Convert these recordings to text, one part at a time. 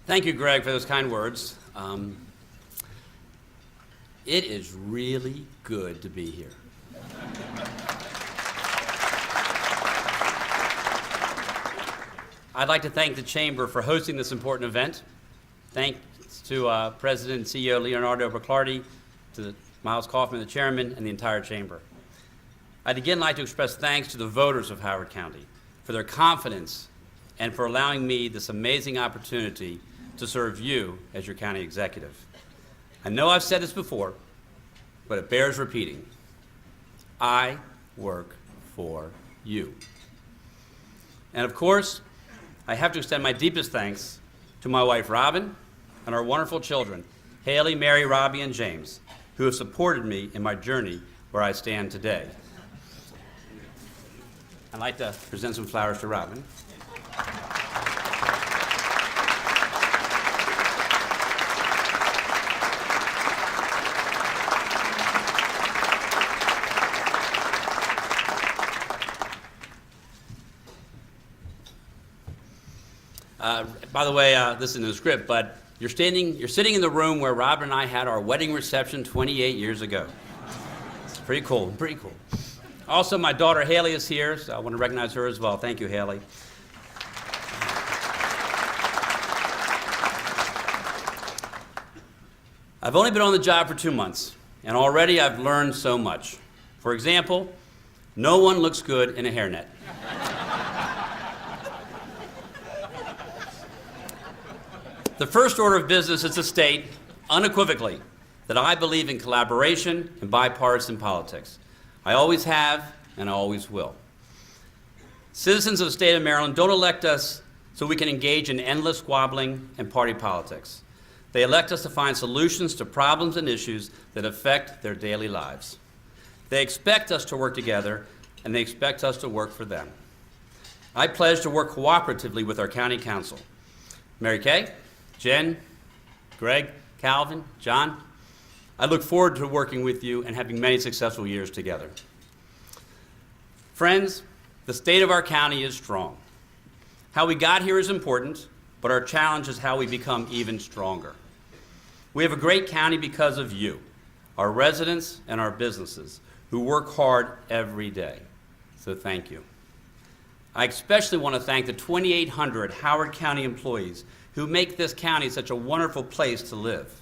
Thank you, Greg, for those kind words. It is really good to be here. I'd like to thank the Chamber for hosting this important event. Thanks to President and CEO Leonardo Baclardi, to Miles Kaufman, the Chairman, and the entire Chamber. I'd again like to express thanks to the voters of Howard County for their confidence and for allowing me this amazing opportunity to serve you as your county executive. I know I've said this before, but it bears repeating. I work for you. And of course, I have to extend my deepest thanks to my wife, Robin, and our wonderful children, Haley, Mary, Robbie, and James, who have supported me in my journey where I stand today. I'd like to present some flowers to Robin. By the way, this is in the script, but you're sitting in the room where Robin and I had our wedding reception 28 years ago. It's pretty cool, pretty cool. Also, my daughter Haley is here, so I want to recognize her as well. Thank you, Haley. I've only been on the job for 2 months, and already I've learned so much. For example, no one looks good in a hairnet. The first order of business is to state unequivocally that I believe in collaboration and bipartisan politics. I always have, and I always will. Citizens of the state of Maryland don't elect us so we can engage in endless squabbling and party politics. They elect us to find solutions to problems and issues that affect their daily lives. They expect us to work together, and they expect us to work for them. I pledge to work cooperatively with our county council. Mary Kay, Jen, Greg, Calvin, John, I look forward to working with you and having many successful years together. Friends, the state of our county is strong. How we got here is important, but our challenge is how we become even stronger. We have a great county because of you, our residents and our businesses, who work hard every day. So thank you. I especially want to thank the 2,800 Howard County employees who make this county such a wonderful place to live.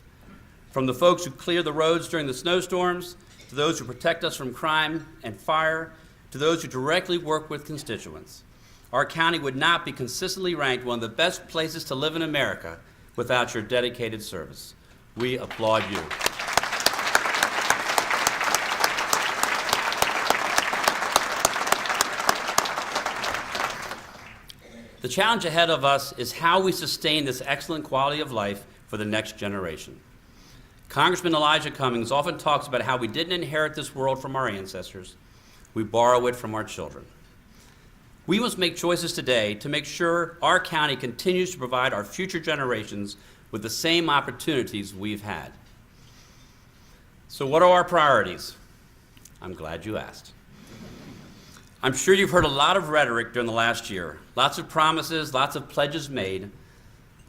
From the folks who clear the roads during the snowstorms, to those who protect us from crime and fire, to those who directly work with constituents. Our county would not be consistently ranked one of the best places to live in America without your dedicated service. We applaud you. The challenge ahead of us is how we sustain this excellent quality of life for the next generation. Congressman Elijah Cummings often talks about how we didn't inherit this world from our ancestors, we borrow it from our children. We must make choices today to make sure our county continues to provide our future generations with the same opportunities we've had. So what are our priorities? I'm glad you asked. I'm sure you've heard a lot of rhetoric during the last year, lots of promises, lots of pledges made,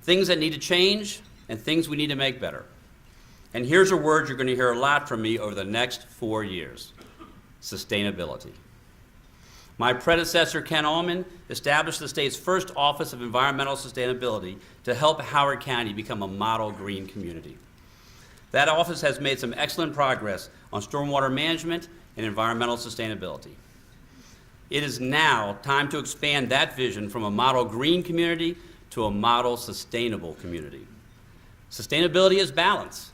things that need to change and things we need to make better. And here's a word you're going to hear a lot from me over the next 4 years: sustainability. My predecessor, Ken Allman, established the state's first Office of Environmental Sustainability to help Howard County become a model green community. That office has made some excellent progress on stormwater management and environmental sustainability. It is now time to expand that vision from a model green community to a model sustainable community. Sustainability is balance,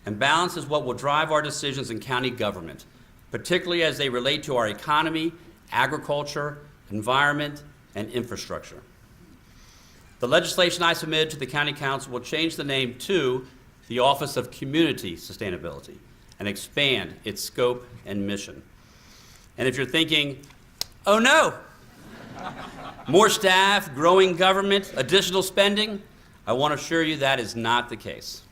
and balance is what will drive our decisions in county government, particularly as they relate to our economy, agriculture, environment, and infrastructure. The legislation I submitted to the County Council will change the name to the Office of Community Sustainability and expand its scope and mission. And if you're thinking, oh no, more staff, growing government, additional spending, I want to assure you that is not the case.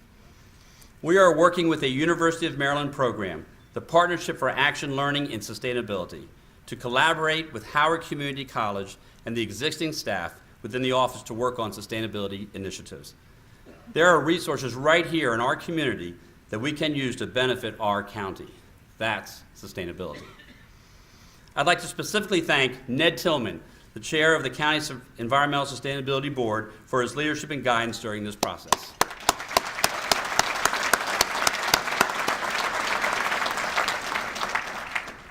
We are working with a University of Maryland program, the Partnership for Action Learning in Sustainability, to collaborate with Howard Community College and the existing staff within the office to work on sustainability initiatives. There are resources right here in our community that we can use to benefit our county. That's sustainability. I'd like to specifically thank Ned Tillman, the chair of the County's Environmental Sustainability Board, for his leadership and guidance during this process.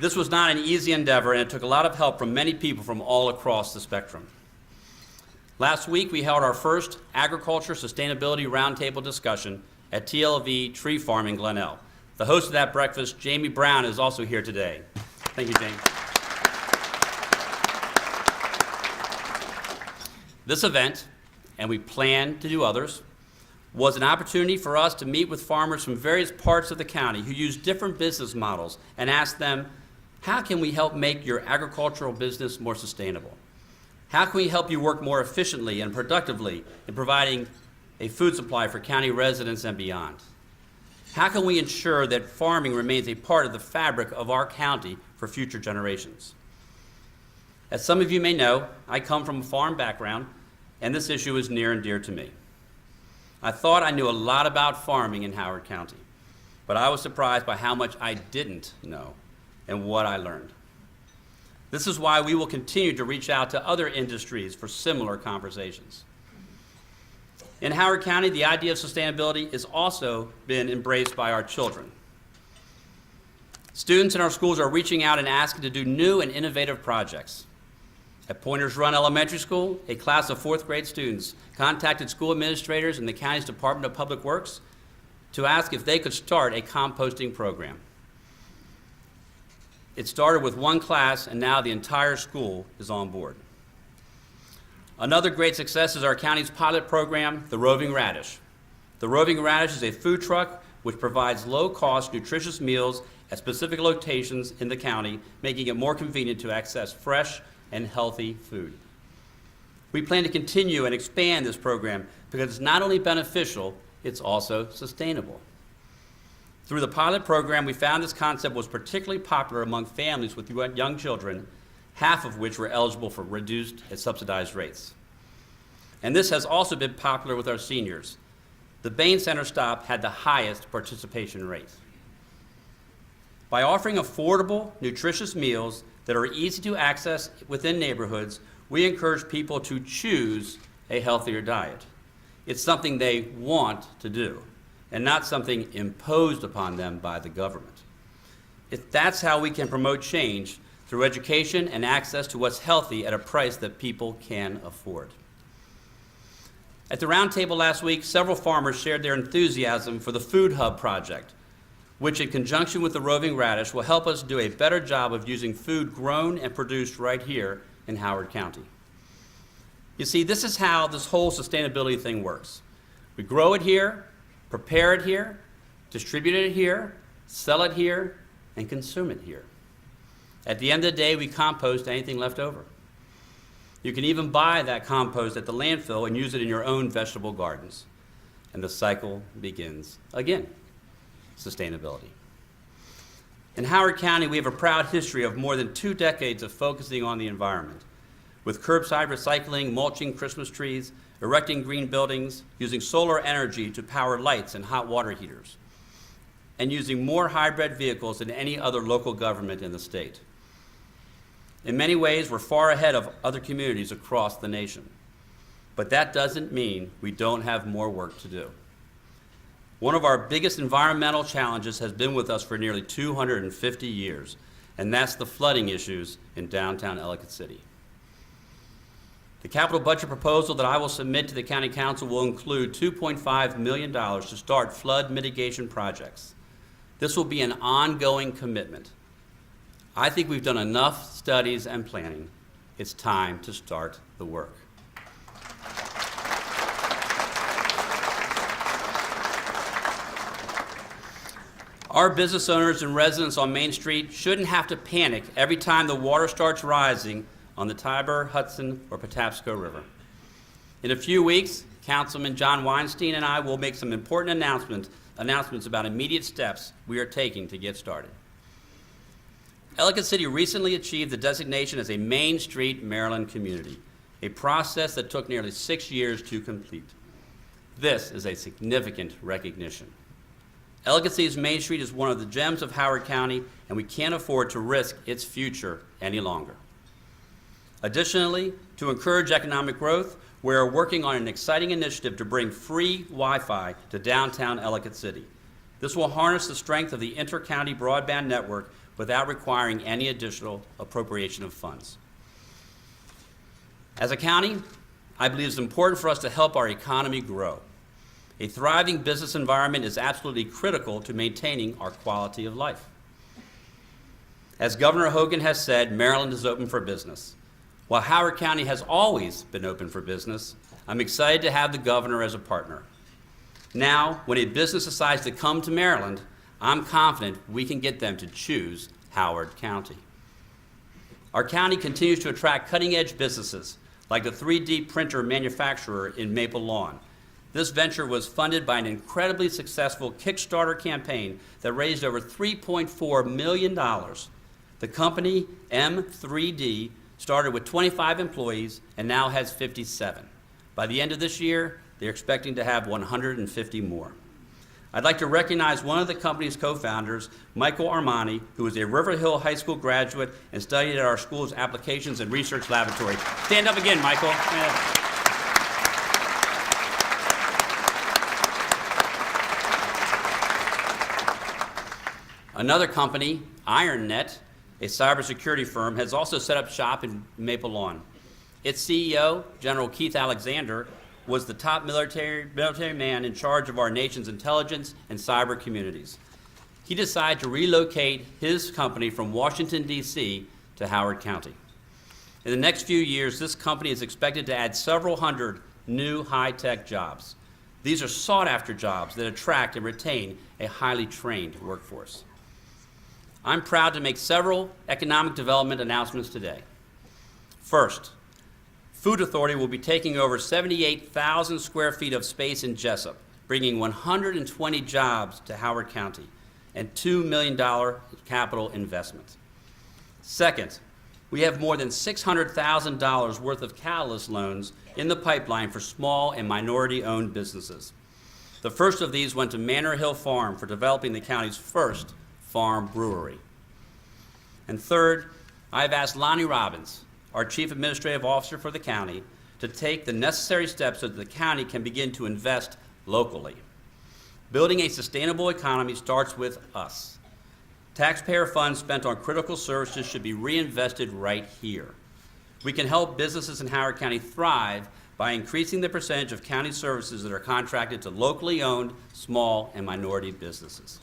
This was not an easy endeavor, and it took a lot of help from many people from all across the spectrum. Last week, we held our first Agriculture Sustainability Roundtable discussion at TLV Tree Farm in Glenelg. The host of that breakfast, Jamie Brown, is also here today. Thank you, Jamie. This event, and we plan to do others, was an opportunity for us to meet with farmers from various parts of the county who use different business models and ask them, how can we help make your agricultural business more sustainable? How can we help you work more efficiently and productively in providing a food supply for county residents and beyond? How can we ensure that farming remains a part of the fabric of our county for future generations? As some of you may know, I come from a farm background, and this issue is near and dear to me. I thought I knew a lot about farming in Howard County, but I was surprised by how much I didn't know and what I learned. This is why we will continue to reach out to other industries for similar conversations. In Howard County, the idea of sustainability has also been embraced by our children. Students in our schools are reaching out and asking to do new and innovative projects. At Pointers Run Elementary School, a class of 4th grade students contacted school administrators in the county's Department of Public Works to ask if they could start a composting program. It started with one class, and now the entire school is on board. Another great success is our county's pilot program, the Roving Radish. The Roving Radish is a food truck which provides low-cost, nutritious meals at specific locations in the county, making it more convenient to access fresh and healthy food. We plan to continue and expand this program because it's not only beneficial, it's also sustainable. Through the pilot program, we found this concept was particularly popular among families with young children, half of which were eligible for reduced and subsidized rates. And this has also been popular with our seniors. The Bain Center stop had the highest participation rate. By offering affordable, nutritious meals that are easy to access within neighborhoods, we encourage people to choose a healthier diet. It's something they want to do, and not something imposed upon them by the government. That's how we can promote change, through education and access to what's healthy at a price that people can afford. At the roundtable last week, several farmers shared their enthusiasm for the Food Hub project, which in conjunction with the Roving Radish will help us do a better job of using food grown and produced right here in Howard County. You see, this is how this whole sustainability thing works. We grow it here, prepare it here, distribute it here, sell it here, and consume it here. At the end of the day, we compost anything left over. You can even buy that compost at the landfill and use it in your own vegetable gardens. And the cycle begins again. Sustainability. In Howard County, we have a proud history of more than 2 decades of focusing on the environment, with curbside recycling, mulching Christmas trees, erecting green buildings, using solar energy to power lights and hot water heaters, and using more hybrid vehicles than any other local government in the state. In many ways, we're far ahead of other communities across the nation. But that doesn't mean we don't have more work to do. One of our biggest environmental challenges has been with us for nearly 250 years, and that's the flooding issues in downtown Ellicott City. The capital budget proposal that I will submit to the County Council will include $2.5 million to start flood mitigation projects. This will be an ongoing commitment. I think we've done enough studies and planning. It's time to start the work. Our business owners and residents on Main Street shouldn't have to panic every time the water starts rising on the Tiber, Hudson, or Patapsco River. In a few weeks, Councilman John Weinstein and I will make some important announcements about immediate steps we are taking to get started. Ellicott City recently achieved the designation as a Main Street Maryland community, a process that took nearly 6 years to complete. This is a significant recognition. Ellicott City's Main Street is one of the gems of Howard County, and we can't afford to risk its future any longer. Additionally, to encourage economic growth, we are working on an exciting initiative to bring free Wi-Fi to downtown Ellicott City. This will harness the strength of the inter-county broadband network without requiring any additional appropriation of funds. As a county, I believe it's important for us to help our economy grow. A thriving business environment is absolutely critical to maintaining our quality of life. As Governor Hogan has said, Maryland is open for business. While Howard County has always been open for business, I'm excited to have the governor as a partner. Now, when a business decides to come to Maryland, I'm confident we can get them to choose Howard County. Our county continues to attract cutting-edge businesses like the 3D printer manufacturer in Maple Lawn. This venture was funded by an incredibly successful Kickstarter campaign that raised over $3.4 million. The company, M3D, started with 25 employees and now has 57. By the end of this year, they're expecting to have 150 more. I'd like to recognize one of the company's co-founders, Michael Armani, who is a River Hill High School graduate and studied at our school's Applications and Research Laboratory. Stand up again, Michael. Another company, IronNet, a cybersecurity firm, has also set up shop in Maple Lawn. Its CEO, General Keith Alexander, was the top military man in charge of our nation's intelligence and cyber communities. He decided to relocate his company from Washington, D.C. to Howard County. In the next few years, this company is expected to add several hundred new high-tech jobs. These are sought-after jobs that attract and retain a highly trained workforce. I'm proud to make several economic development announcements today. First, Food Authority will be taking over 78,000 square feet of space in Jessup, bringing 120 jobs to Howard County and $2 million capital investment. Second, we have more than $600,000 worth of catalyst loans in the pipeline for small and minority-owned businesses. The first of these went to Manor Hill Farm for developing the county's first farm brewery. And third, I've asked Lonnie Robbins, our Chief Administrative Officer for the county, to take the necessary steps so that the county can begin to invest locally. Building a sustainable economy starts with us. Taxpayer funds spent on critical services should be reinvested right here. We can help businesses in Howard County thrive by increasing the percentage of county services that are contracted to locally owned small and minority businesses.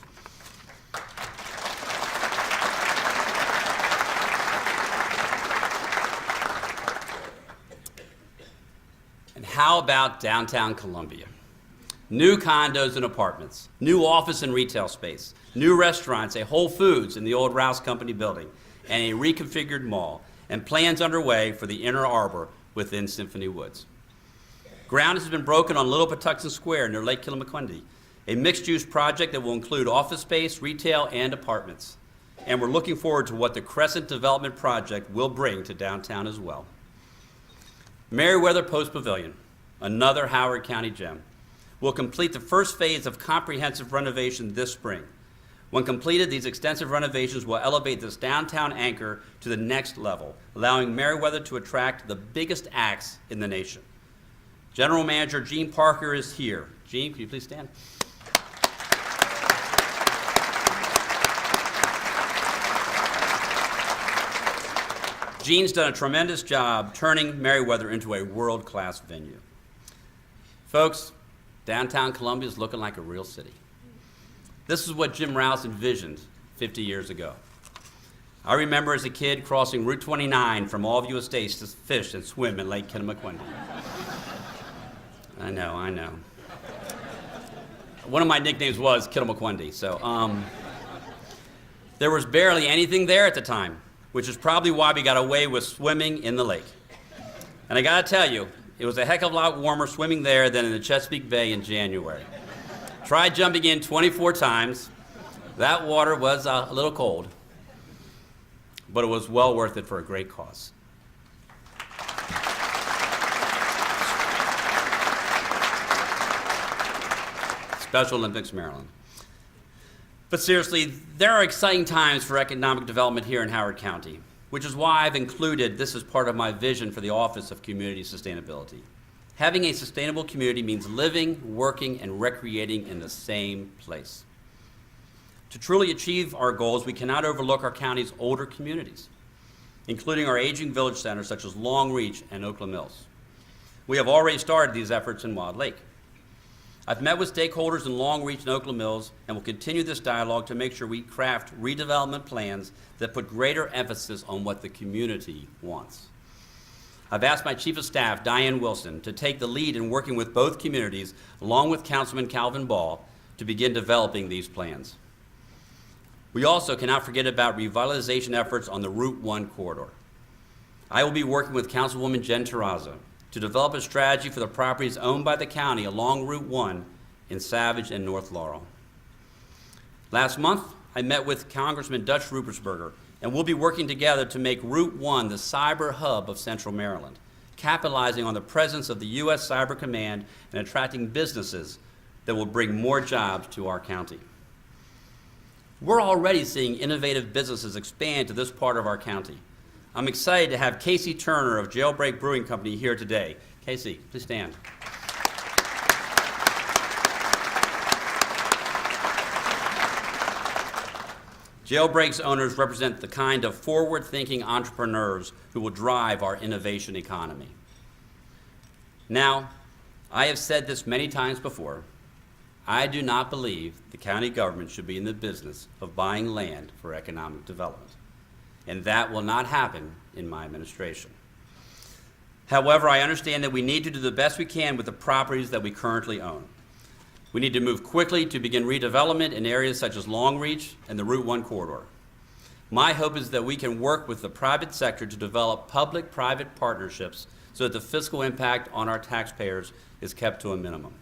And how about downtown Columbia? New condos and apartments, new office and retail space, new restaurants, a Whole Foods in the old Rouse Company building, and a reconfigured mall, and plans underway for the Inner Arbor within Symphony Woods. Ground has been broken on Little Patuxent Square near Lake Kittleman, a mixed-use project that will include office space, retail, and apartments. And we're looking forward to what the Crescent Development Project will bring to downtown as well. Meriwether Post Pavilion, another Howard County gem, will complete the first phase of comprehensive renovation this spring. When completed, these extensive renovations will elevate this downtown anchor to the next level, allowing Meriwether to attract the biggest acts in the nation. General Manager Gene Parker is here. Gene, could you please stand? Gene's done a tremendous job turning Meriwether into a world-class venue. Folks, downtown Columbia is looking like a real city. This is what Jim Rouse envisioned 50 years ago. I remember as a kid crossing Route 29 from Allview Estates to fish and swim in Lake Kittleman. I know. One of my nicknames was Kittleman, so there was barely anything there at the time, which is probably why we got away with swimming in the lake. And I gotta tell you, it was a heck of a lot warmer swimming there than in the Chesapeake Bay in January. Tried jumping in 24 times. That water was a little cold, but it was well worth it for a great cause. Special Olympics, Maryland. But seriously, there are exciting times for economic development here in Howard County, which is why I've included this as part of my vision for the Office of Community Sustainability. Having a sustainable community means living, working, and recreating in the same place. To truly achieve our goals, we cannot overlook our county's older communities, including our aging village centers such as Long Reach and Oakland Mills. We have already started these efforts in Wild Lake. I've met with stakeholders in Long Reach and Oakland Mills and will continue this dialogue to make sure we craft redevelopment plans that put greater emphasis on what the community wants. I've asked my Chief of Staff, Diane Wilson, to take the lead in working with both communities, along with Councilman Calvin Ball, to begin developing these plans. We also cannot forget about revitalization efforts on the Route 1 corridor. I will be working with Councilwoman Jen Terrazzo to develop a strategy for the properties owned by the county along Route 1 in Savage and North Laurel. Last month, I met with Congressman Dutch Rupersberger, and we'll be working together to make Route 1 the cyber hub of Central Maryland, capitalizing on the presence of the U.S. Cyber Command and attracting businesses that will bring more jobs to our county. We're already seeing innovative businesses expand to this part of our county. I'm excited to have Casey Turner of Jailbreak Brewing Company here today. Casey, please stand. Jailbreak's owners represent the kind of forward-thinking entrepreneurs who will drive our innovation economy. Now, I have said this many times before, I do not believe the county government should be in the business of buying land for economic development, and that will not happen in my administration. However, I understand that we need to do the best we can with the properties that we currently own. We need to move quickly to begin redevelopment in areas such as Long Reach and the Route 1 corridor. My hope is that we can work with the private sector to develop public-private partnerships so that the fiscal impact on our taxpayers is kept to a minimum.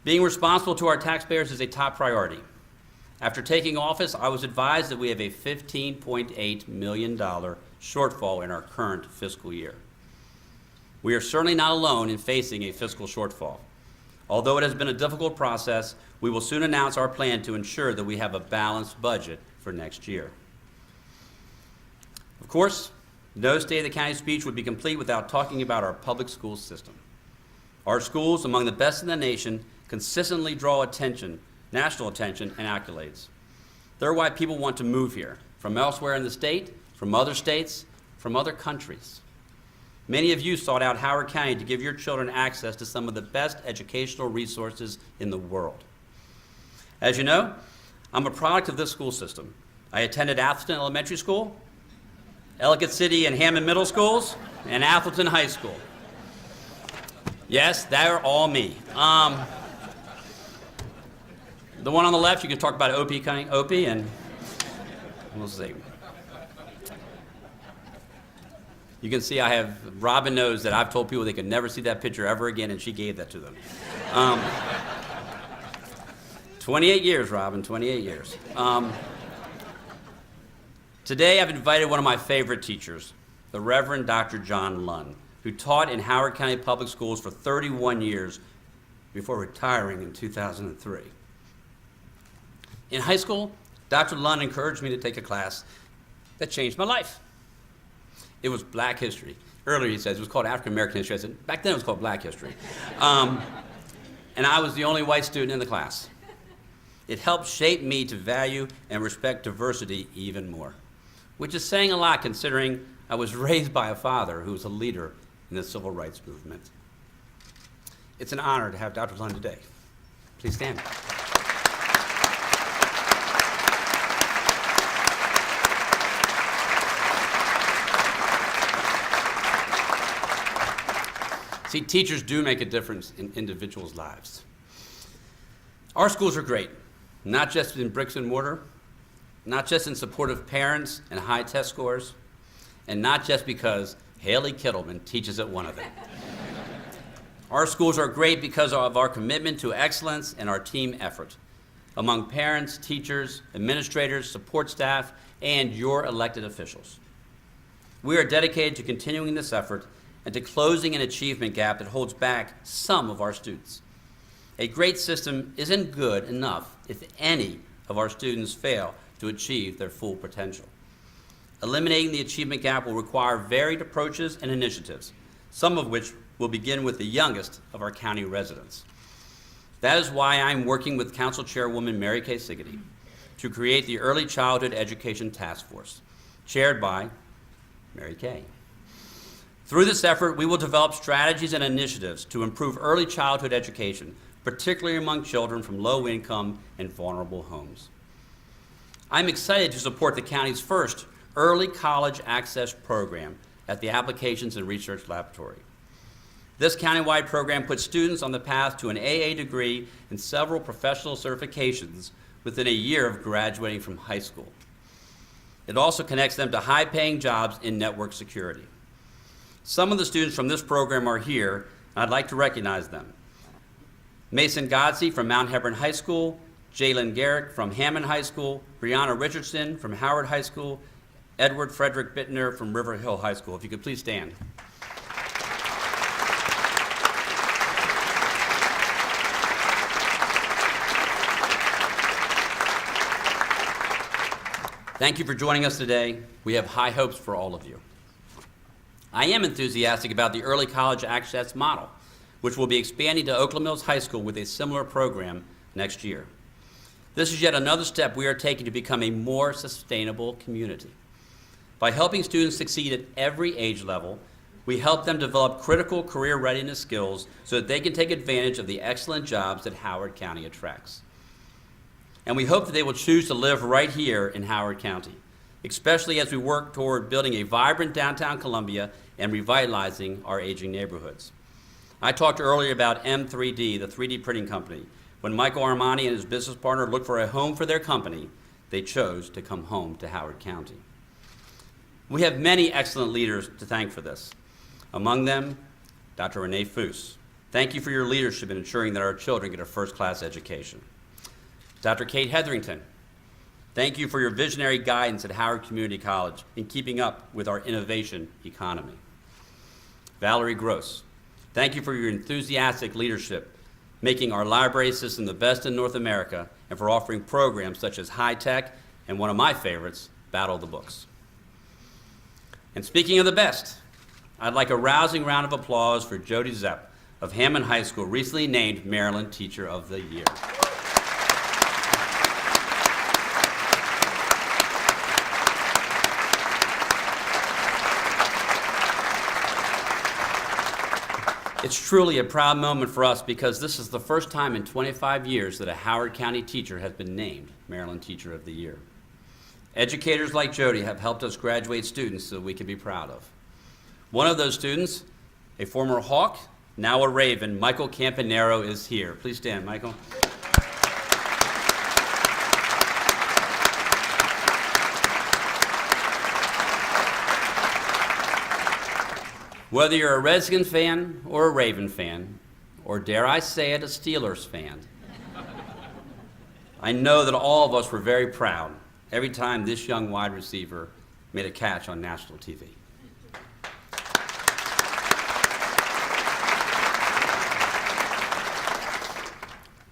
Being responsible to our taxpayers is a top priority. After taking office, I was advised that we have a $15.8 million shortfall in our current fiscal year. We are certainly not alone in facing a fiscal shortfall. Although it has been a difficult process, we will soon announce our plan to ensure that we have a balanced budget for next year. Of course, no State of the County speech would be complete without talking about our public school system. Our schools, among the best in the nation, consistently draw attention, national attention, and accolades. They're why people want to move here, from elsewhere in the state, from other states, from other countries. Many of you sought out Howard County to give your children access to some of the best educational resources in the world. As you know, I'm a product of this school system. I attended Atherton Elementary School, Ellicott City and Hammond Middle Schools, and Atherton High School. Yes, they're all me. The one on the left, you can talk about Opie, and we'll see. You can see Robin knows that I've told people they could never see that picture ever again, and she gave that to them. 28 years, Robin, 28 years. Today, I've invited one of my favorite teachers, the Reverend Dr. John Lunn, who taught in Howard County Public Schools for 31 years before retiring in 2003. In high school, Dr. Lunn encouraged me to take a class that changed my life. It was Black history. Earlier he says it was called African American history. I said, back then it was called Black history. And I was the only white student in the class. It helped shape me to value and respect diversity even more, which is saying a lot considering I was raised by a father who was a leader in the civil rights movement. It's an honor to have Dr. Lunn today. Please stand. See, teachers do make a difference in individuals' lives. Our schools are great, not just in bricks and mortar, not just in supportive parents and high test scores, and not just because Haley Kittleman teaches at one of them. Our schools are great because of our commitment to excellence and our team effort among parents, teachers, administrators, support staff, and your elected officials. We are dedicated to continuing this effort and to closing an achievement gap that holds back some of our students. A great system isn't good enough if any of our students fail to achieve their full potential. Eliminating the achievement gap will require varied approaches and initiatives, some of which will begin with the youngest of our county residents. That is why I'm working with Council Chairwoman Mary Kay Siggety to create the Early Childhood Education Task Force, chaired by Mary Kay. Through this effort, we will develop strategies and initiatives to improve early childhood education, particularly among children from low-income and vulnerable homes. I'm excited to support the county's first Early College Access Program at the Applications and Research Laboratory. This countywide program puts students on the path to an AA degree and several professional certifications within a year of graduating from high school. It also connects them to high-paying jobs in network security. Some of the students from this program are here, and I'd like to recognize them. Mason Godsey from Mount Hebron High School, Jalen Garrick from Hammond High School, Brianna Richardson from Howard High School, Edward Frederick Bittner from River Hill High School. If you could please stand. Thank you for joining us today. We have high hopes for all of you. I am enthusiastic about the Early College Access model, which will be expanding to Oakland Mills High School with a similar program next year. This is yet another step we are taking to become a more sustainable community. By helping students succeed at every age level, we help them develop critical career readiness skills so that they can take advantage of the excellent jobs that Howard County attracts. And we hope that they will choose to live right here in Howard County, especially as we work toward building a vibrant downtown Columbia and revitalizing our aging neighborhoods. I talked earlier about M3D, the 3D printing company. When Michael Armani and his business partner looked for a home for their company, they chose to come home to Howard County. We have many excellent leaders to thank for this. Among them, Dr. Renee Foose. Thank you for your leadership in ensuring that our children get a first-class education. Dr. Kate Hetherington. Thank you for your visionary guidance at Howard Community College in keeping up with our innovation economy. Valerie Gross. Thank you for your enthusiastic leadership, making our library system the best in North America, and for offering programs such as High Tech and one of my favorites, Battle of the Books. And speaking of the best, I'd like a rousing round of applause for Jody Zepp of Hammond High School, recently named Maryland Teacher of the Year. It's truly a proud moment for us because this is the first time in 25 years that a Howard County teacher has been named Maryland Teacher of the Year. Educators like Jody have helped us graduate students that we can be proud of. One of those students, a former Hawk, now a Raven, Michael Campanero, is here. Please stand, Michael. Whether you're a Redskins fan or a Raven fan, or dare I say it, a Steelers fan, I know that all of us were very proud every time this young wide receiver made a catch on national TV.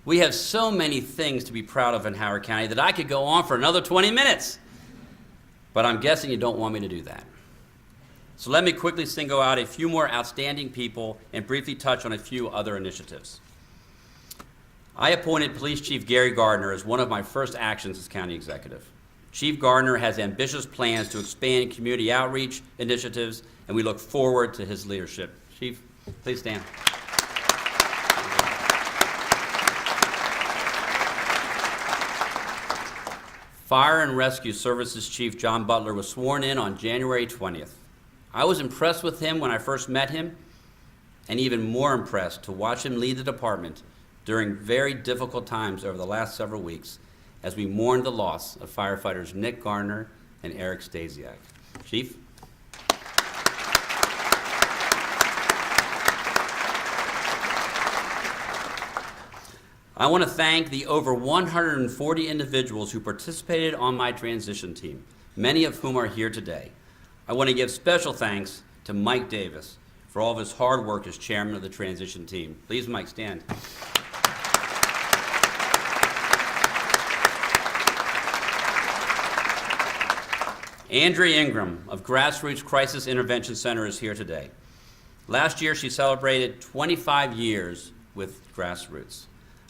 We have so many things to be proud of in Howard County that I could go on for another 20 minutes, but I'm guessing you don't want me to do that. So let me quickly single out a few more outstanding people and briefly touch on a few other initiatives. I appointed Police Chief Gary Gardner as one of my first actions as county executive. Chief Gardner has ambitious plans to expand community outreach initiatives, and we look forward to his leadership. Chief, please stand. Fire and Rescue Services Chief John Butler was sworn in on January 20th. I was impressed with him when I first met him, and even more impressed to watch him lead the department during very difficult times over the last several weeks as we mourned the loss of firefighters Nick Garner and Eric Stasiak. Chief? I want to thank the over 140 individuals who participated on my transition team, many of whom are here today. I want to give special thanks to Mike Davis for all of his hard work as chairman of the transition team. Please, Mike, stand. Andrea Ingram of Grassroots Crisis Intervention Center is here today. Last year, she celebrated 25 years with Grassroots.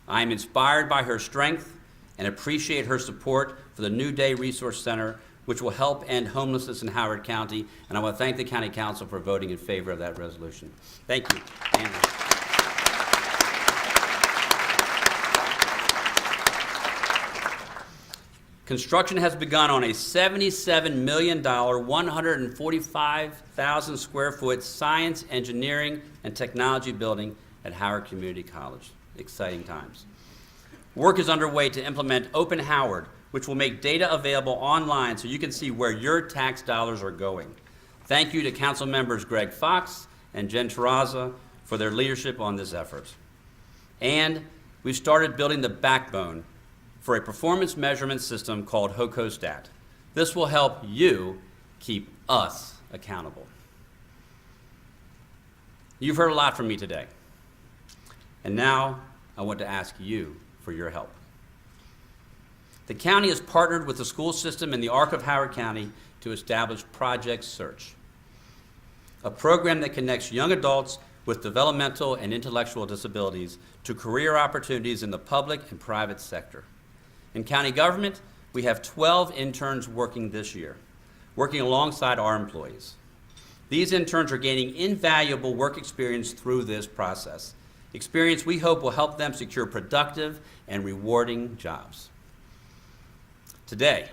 I am inspired by her strength and appreciate her support for the New Day Resource Center, which will help end homelessness in Howard County, and I want to thank the County Council for voting in favor of that resolution. Thank you, Andrea. Construction has begun on a $77 million, 145,000 square foot science, engineering, and technology building at Howard Community College. Exciting times. Work is underway to implement Open Howard, which will make data available online so you can see where your tax dollars are going. Thank you to Council members Greg Fox and Jen Terraza for their leadership on this effort. And we've started building the backbone for a performance measurement system called HOCOSTAT. This will help you keep us accountable. You've heard a lot from me today, and now I want to ask you for your help. The county has partnered with the school system and the Arc of Howard County to establish Project Search, a program that connects young adults with developmental and intellectual disabilities to career opportunities in the public and private sector. In county government, we have 12 interns working this year, working alongside our employees. These interns are gaining invaluable work experience through this process, experience we hope will help them secure productive and rewarding jobs. Today,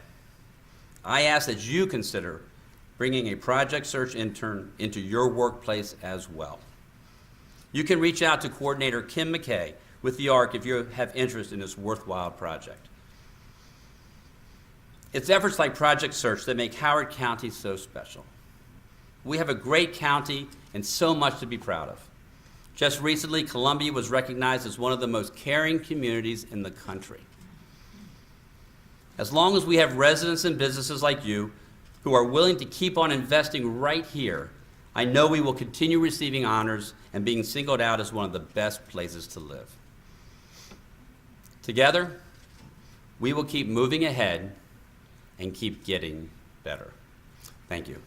I ask that you consider bringing a Project Search intern into your workplace as well. You can reach out to Coordinator Kim McKay with the ARC if you have interest in this worthwhile project. It's efforts like Project Search that make Howard County so special. We have a great county and so much to be proud of. Just recently, Columbia was recognized as one of the most caring communities in the country. As long as we have residents and businesses like you who are willing to keep on investing right here, I know we will continue receiving honors and being singled out as one of the best places to live. Together, we will keep moving ahead and keep getting better. Thank you.